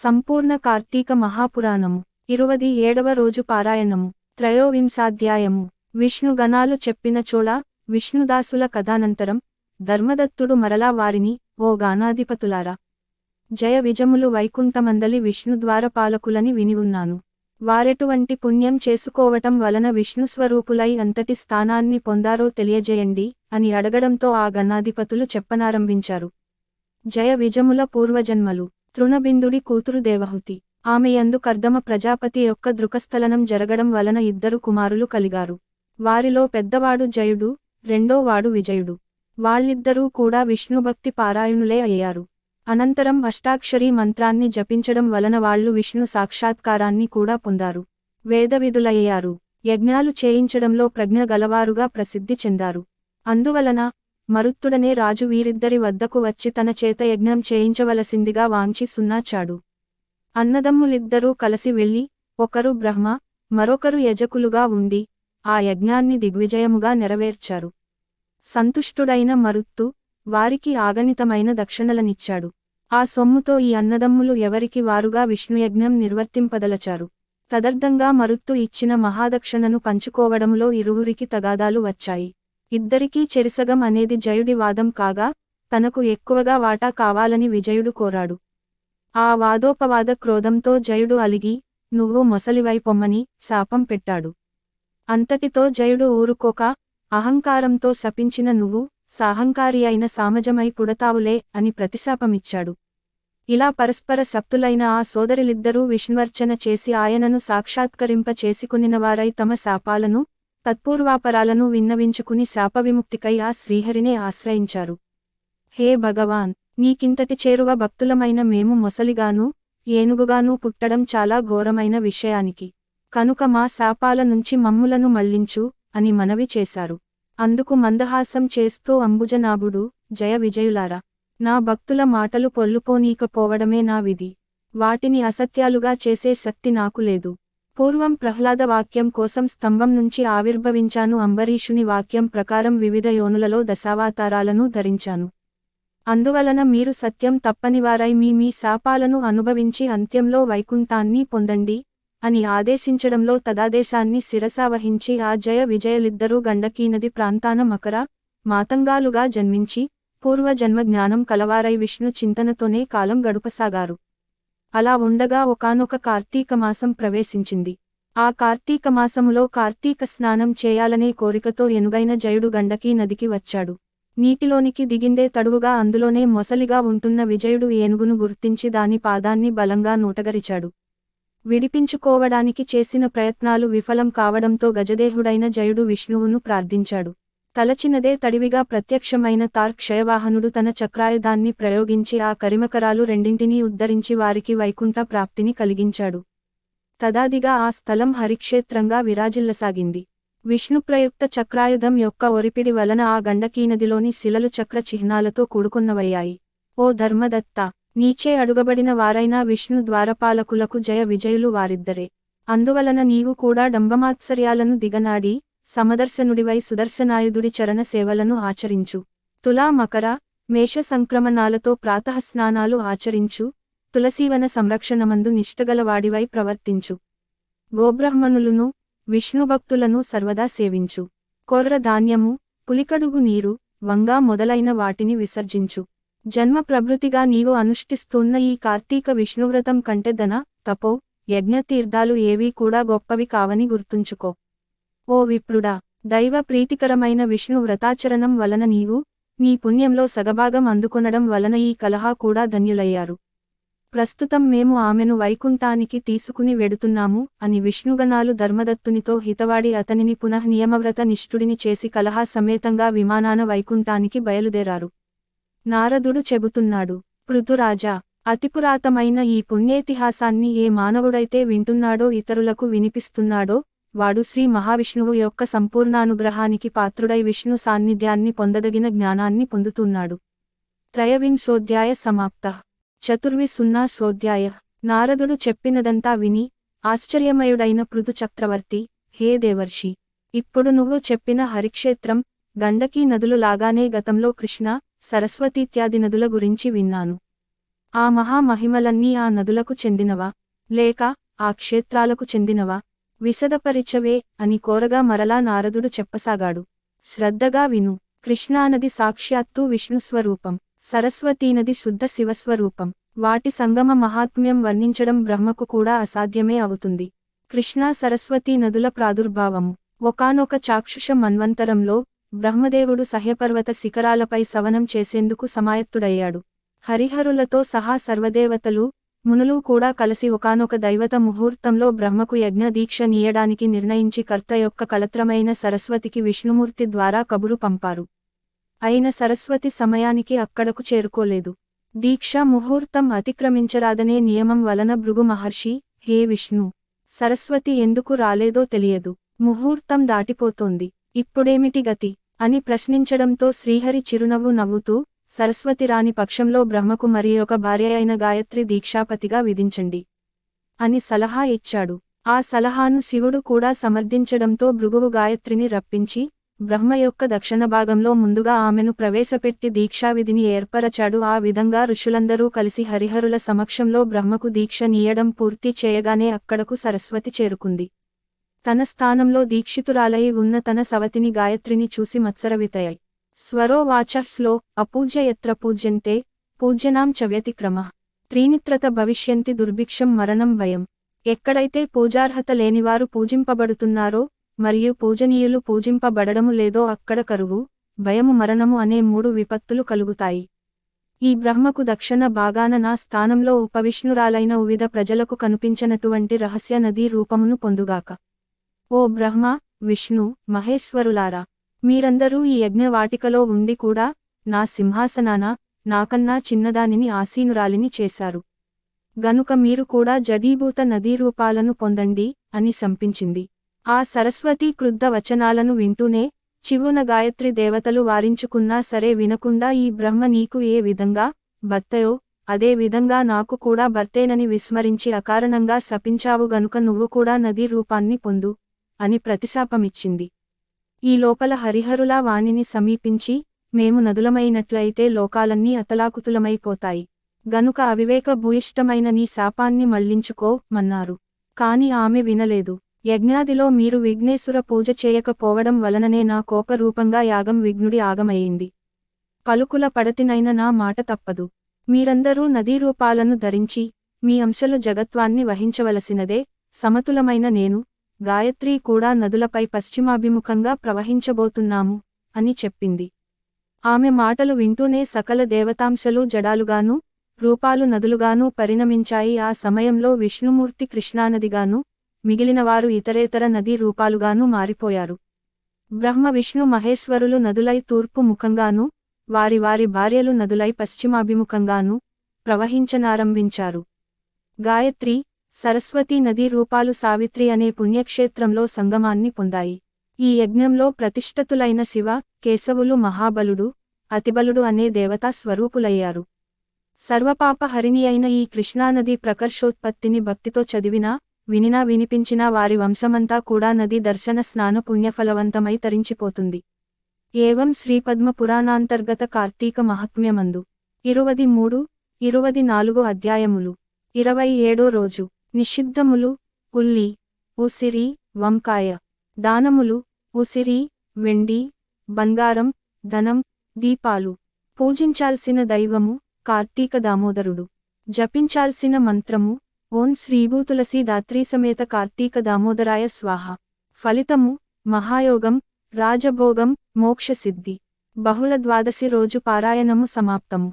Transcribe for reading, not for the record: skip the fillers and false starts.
సంపూర్ణ కార్తీక మహాపురాణము 27వ రోజు పారాయణము త్రయోవింశాధ్యాయము విష్ణు గణాలు చెప్పిన చోళ విష్ణుదాసుల కథానంతరం ధర్మదత్తుడు మరలా వారిని ఓ గానాధిపతులారా జయ విజములు వైకుంఠమందలి విష్ణుద్వారపాలకులని వినివున్నాను వారెటువంటి పుణ్యం చేసుకోవటం వలన విష్ణుస్వరూపులై అంతటి స్థానాన్ని పొందారో తెలియజేయండి అని అడగడంతో ఆ గణాధిపతులు చెప్పనారంభించారు. జయ విజముల పూర్వజన్మలు తృణబిందుడి కూతురు దేవహుతి. ఆమెయందు కర్దమ ప్రజాపతి యొక్క దృకస్థలనం జరగడం వలన ఇద్దరు కుమారులు కలిగారు. వారిలో పెద్దవాడు జయుడు, రెండోవాడు విజయుడు. వాళ్ళిద్దరూ కూడా విష్ణుభక్తి పారాయణులే అయ్యారు. అనంతరం అష్టాక్షరీ మంత్రాన్ని జపించడం వలన వాళ్ళు విష్ణు సాక్షాత్కారాన్ని కూడా పొందారు. వేదవిధులయ్యారు. యజ్ఞాలు చేయించడంలో ప్రజ్ఞ గలవారుగా ప్రసిద్ధి చెందారు. అందువలన మరుత్తుడనే రాజు వీరిద్దరి వద్దకు వచ్చి తన చేత యజ్ఞం చేయించవలసిందిగా వాంఛి సున్నాచాడు. అన్నదమ్ములిద్దరూ కలిసి వెళ్ళి ఒకరు బ్రహ్మ మరొకరు యజకులుగా ఉండి ఆ యజ్ఞాన్ని దిగ్విజయముగా నెరవేర్చారు. సంతుష్టుడైన మరుత్తు వారికి ఆగణితమైన దక్షిణలనిచ్చాడు. ఆ సొమ్ముతో ఈ అన్నదమ్ములు ఎవరికి వారుగా విష్ణుయజ్ఞం నిర్వర్తింపదలచారు. తదర్థంగా మరుత్తు ఇచ్చిన మహాదక్షిణను పంచుకోవడములో ఇరువురికి తగాదాలు వచ్చాయి. ఇద్దరికీ చెరిసగం అనేది జయుడి వాదం కాగా తనకు ఎక్కువగా వాటా కావాలని విజయుడు కోరాడు. ఆ వాదోపవాద క్రోధంతో జయుడు అలిగి నువ్వు మొసలివై పొమ్మని శాపం పెట్టాడు. అంతటితో జయుడు ఊరుకోక అహంకారంతో శపించిన నువ్వు సాహంకారి అయిన సామజమై పుడతావులే అని ప్రతిశాపమిచ్చాడు. ఇలా పరస్పర శప్తులైన ఆ సోదరులిద్దరూ విష్ణువర్చన చేసి ఆయనను సాక్షాత్కరింప చేసుకునినవారై తమ శాపాలను తత్పూర్వాపరాలను విన్నవించుకుని శాపవిముక్తికై ఆ శ్రీహరినే ఆశ్రయించారు. హే భగవాన్, నీకింతటి చేరువ భక్తులమైన మేము మొసలిగానూ ఏనుగుగానూ పుట్టడం చాలా ఘోరమైన విషయానికి కనుక మా శాపాల నుంచి మమ్ములను మళ్లించు అని మనవి చేశారు. అందుకు మందహాసం చేస్తూ అంబుజనాభుడు జయ విజయులారా, నా భక్తుల మాటలు పొల్లుపోనీకపోవడమే నా విధి. వాటిని అసత్యాలుగా చేసే శక్తి నాకు లేదు. పూర్వం ప్రహ్లాద వాక్యం కోసం స్తంభం నుంచి ఆవిర్భవించాను. అంబరీషుని వాక్యం ప్రకారం వివిధ యోనులలో దశావతారాలను ధరించాను. అందువలన మీరు సత్యం తప్పనివారై మీ శాపాలను అనుభవించి అంత్యంలో వైకుంఠాన్ని పొందండి అని ఆదేశించడంలో తదాదేశాన్ని శిరసావహించి ఆ జయ విజయలిద్దరూ గండకీనది ప్రాంతాన మకర మాతంగాలుగా జన్మించి పూర్వజన్మ జ్ఞానం కలవారై విష్ణు చింతనతోనే కాలం గడుపసాగారు. అలా ఉండగా ఒకానొక కార్తీకమాసం ప్రవేశించింది. ఆ కార్తీకమాసములో కార్తీక స్నానం చేయాలనే కోరికతో ఎనుగైన జయుడు గండకీ నదికి వచ్చాడు. నీటిలోనికి దిగిందే తడువుగా అందులోనే మొసలిగా ఉంటున్న విజయుడు ఏనుగును గుర్తించి దాని పాదాన్ని బలంగా నూటగరిచాడు. విడిపించుకోవడానికి చేసిన ప్రయత్నాలు విఫలం కావడంతో గజదేహుడైన జయుడు విష్ణువును ప్రార్థించాడు. తలచినదే తడివిగా ప్రత్యక్షమైన క్షయవాహనుడు తన చక్రాయుధాన్ని ప్రయోగించి ఆ కరిమకరాలు రెండింటినీ ఉద్ధరించి వారికి వైకుంఠ ప్రాప్తిని కలిగించాడు. తదాదిగా ఆ స్థలం హరిక్షేత్రంగా విరాజిల్లసాగింది. విష్ణుప్రయుక్త చక్రాయుధం యొక్క ఒరిపిడి వలన ఆ గండకీనదిలోని శిలలు చక్ర చిహ్నాలతో కూడుకున్నవయ్యాయి. ఓ ధర్మదత్త, నీచే అడుగబడిన వారైన విష్ణు ద్వారపాలకులకు జయ విజయులు వారిద్దరే. అందువలన నీవు కూడా డంబమాత్సర్యాలను దిగనాడి సమదర్శనుడివై సుదర్శనాయుధుడి చరణ సేవలను ఆచరించు. తులా మకర మేష సంక్రమణాలతో ప్రాతఃస్నానాలు ఆచరించు. తులసీవన సంరక్షణమందు నిష్ఠగలవాడివై ప్రవర్తించు. గోబ్రాహ్మణులను విష్ణుభక్తులను సర్వదా సేవించు. కొర్ర ధాన్యము పులికడుగు నీరు వంగా మొదలైన వాటిని విసర్జించు. జన్మ ప్రభృతిగా నీవు అనుష్ఠిస్తున్న ఈ కార్తీక విష్ణువ్రతం కంటే ధన తపో యజ్ఞతీర్థాలు ఏవీ కూడా గొప్పవి కావని గుర్తుంచుకో. ఓ విప్రుడా, దైవ ప్రీతికరమైన విష్ణు వ్రతాచరణం వలన నీవు నీ పుణ్యంలో సగభాగం అందుకొనడం వలన ఈ కలహా కూడా ధన్యులయ్యారు. ప్రస్తుతం మేము ఆమెను వైకుంఠానికి తీసుకుని వెడుతున్నాము అని విష్ణుగణాలు ధర్మదత్తునితో హితవాడి అతనిని పునః నియమవ్రత నిష్ఠుడిని చేసి కలహా సమేతంగా విమానాన వైకుంఠానికి బయలుదేరారు. నారదుడు చెబుతున్నాడు, పృథురాజా, అతిపురాతమైన ఈ పుణ్యేతిహాసాన్ని ఏ మానవుడైతే వింటున్నాడో ఇతరులకు వినిపిస్తున్నాడో వాడు శ్రీ మహావిష్ణువు యొక్క సంపూర్ణానుగ్రహానికి పాత్రుడై విష్ణు సాన్నిధ్యాన్ని పొందదగిన జ్ఞానాన్ని పొందుతున్నాడు. త్రయవింశోధ్యాయ సమాప్తః. చతుర్విశున్నాశోధ్యాయ. నారదుడు చెప్పినదంతా విని ఆశ్చర్యమయుడైన పృథు చక్రవర్తి, హే దేవర్షి, ఇప్పుడు నువ్వు చెప్పిన హరిక్షేత్రం గండకీ నదులు లాగానే గతంలో కృష్ణ సరస్వతీత్యాది నదుల గురించి విన్నాను. ఆ మహామహిమలన్నీ ఆ నదులకు చెందినవా, లేక ఆ క్షేత్రాలకు చెందినవా, విశదపరిచవే అని కోరగా మరలా నారదుడు చెప్పసాగాడు. శ్రద్ధగా విను. కృష్ణానది సాక్షాత్తు విష్ణుస్వరూపం, సరస్వతీనది శుద్ధ శివస్వరూపం. వాటి సంగమ మహాత్మ్యం వర్ణించడం బ్రహ్మకు కూడా అసాధ్యమే అవుతుంది. కృష్ణా సరస్వతీ నదుల ప్రాదుర్భావము. ఒకానొక చాక్షుష మన్వంతరంలో బ్రహ్మదేవుడు సహ్యపర్వత శిఖరాలపై సవనం చేసేందుకు సమాయత్తుడయ్యాడు. హరిహరులతో సహా సర్వదేవతలు, మునులు కూడా కలిసి ఒకానొక దైవత ముహూర్తంలో బ్రహ్మకు యజ్ఞ దీక్ష నీయడానికి నిర్ణయించి కర్త యొక్క కళత్రమైన సరస్వతికి విష్ణుమూర్తి ద్వారా కబురు పంపారు. అయిన సరస్వతి సమయానికి అక్కడకు చేరుకోలేదు. దీక్షా ముహూర్తం అతిక్రమించరాదనే నియమం వలన భృగు మహర్షి, హే విష్ణు, సరస్వతి ఎందుకు రాలేదో తెలియదు. ముహూర్తం దాటిపోతోంది, ఇప్పుడేమిటి గతి అని ప్రశ్నించడంతో శ్రీహరి చిరునవ్వు నవ్వుతూ, సరస్వతి రాని పక్షంలో బ్రహ్మకు మరి ఒక భార్య అయిన గాయత్రి దీక్షాపతిగా విధించండి అని సలహా ఇచ్చాడు. ఆ సలహాను శివుడు కూడా సమర్థించడంతో భృగువు గాయత్రిని రప్పించి, బ్రహ్మ యొక్క దక్షిణ భాగంలో ముందుగా ఆమెను ప్రవేశపెట్టి దీక్షావిధిని ఏర్పరచాడు. ఆ విధంగా ఋషులందరూ కలిసి హరిహరుల సమక్షంలో బ్రహ్మకు దీక్ష నీయడం పూర్తి చేయగానే అక్కడకు సరస్వతి చేరుకుంది. తన స్థానంలో దీక్షితురాలై ఉన్న తన సవతిని గాయత్రిని చూసి మత్సరవితయై స్వరోవాచ స్లో అపూజ్య యత్ర పూజ్యంతే పూజ్యనాం చ వ్యతిక్రమః త్రీనిత్రత భవిష్యంతి దుర్భిక్షం మరణం భయం. ఎక్కడైతే పూజార్హత లేనివారు పూజింపబడుతున్నారో మరియు పూజనీయులు పూజింపబడడము లేదో అక్కడ కరువు, భయము, మరణము అనే 3 విపత్తులు కలుగుతాయి. ఈ బ్రహ్మకు దక్షిణ భాగాన నా స్థానంలో ఉపవిష్ణురాలైన ఉవిధ ప్రజలకు కనిపించనటువంటి రహస్య నదీ రూపమును పొందుగాక. ఓ బ్రహ్మ, విష్ణు, మహేశ్వరులారా, మీరందరూ ఈ యజ్ఞవాటికలో ఉండి కూడా నా సింహాసనాన నాకన్నా చిన్నదానిని ఆసీనురాలిని చేశారు. గనుక మీరు కూడా జడీభూత నదీరూపాలను పొందండి అని సంపించింది. ఆ సరస్వతీ క్రుద్ధ వచనాలను వింటూనే చివున గాయత్రి దేవతలు వారించుకున్నా సరే వినకుండా, ఈ బ్రహ్మ నీకు ఏ విధంగా భర్తయో అదే విధంగా నాకు కూడా భర్తేనని విస్మరించి అకారణంగా శపించావు, గనుక నువ్వు కూడా నదీ రూపాన్ని పొందు అని ప్రతిశాపమిచ్చింది. ఈ లోపల హరిహరులా వాణిని సమీపించి, మేము నదులమైనట్లయితే లోకాలన్నీ అతలాకుతలమైపోతాయి, గనుక అవివేక భూయిష్టమైన నీ శాపాన్ని మళ్లించుకో మన్నారు. కాని ఆమె వినలేదు. యజ్ఞాదిలో మీరు విఘ్నేశ్వర పూజ చేయకపోవడం వలననే నా కోపరూపంగా యాగం విఘ్నుడి ఆగమయ్యింది. పలుకుల పడతినైన నా మాట తప్పదు. మీరందరూ నదీరూపాలను ధరించి మీ అంశలు జగత్వాన్ని వహించవలసినదే. సమతులమైన నేను, గాయత్రి కూడా నదులపై పశ్చిమాభిముఖంగా ప్రవహించబోతున్నాము అని చెప్పింది. ఆమె మాటలు వింటూనే సకల దేవతాంశలు జడాలుగాను, రూపాలు నదులుగాను పరిణమించాయి. ఆ సమయంలో విష్ణుమూర్తి కృష్ణానదిగాను, మిగిలినవారు ఇతరేతర నదీ రూపాలుగాను మారిపోయారు. బ్రహ్మ, విష్ణు, మహేశ్వరులు నదులై తూర్పు ముఖంగాను, వారి వారి భార్యలు నదులై పశ్చిమాభిముఖంగాను ప్రవహించనారంభించారు. గాయత్రి, సరస్వతీ నదీ రూపాలు సావిత్రి అనే పుణ్యక్షేత్రంలో సంగమాన్ని పొందాయి. ఈ యజ్ఞంలో ప్రతిష్ఠితులైన శివ, కేశవులు, మహాబలుడు, అతిబలుడు అనే దేవతా స్వరూపులయ్యారు. సర్వపాప హరిణి అయిన ఈ కృష్ణానది ప్రకర్షోత్పత్తిని భక్తితో చదివినా, వినినా, వినిపించినా వారి వంశమంతా కూడా నదీ దర్శన స్నాన పుణ్యఫలవంతమై తరించిపోతుంది. ఏవం శ్రీపద్మ పురాణాంతర్గత కార్తీక మహాత్మ్యమందు 23, 24 అధ్యాయములు. 27 రోజు. నిషిద్ధములు: ఉల్లి, ఉసిరి, వంకాయ. దానములు: ఉసిరి, వెండి, బంగారం, ధనం, దీపాలు. పూజించాల్సిన దైవము కార్తీక దామోదరుడు. జపించాల్సిన మంత్రము ఓం శ్రీభూతులసి దాత్రీ సమేత కార్తీక దామోదరాయ స్వాహ. ఫలితము మహాయోగం, రాజభోగం, మోక్షసిద్ధి. బహుళ ద్వాదశి రోజు పారాయణము సమాప్తము.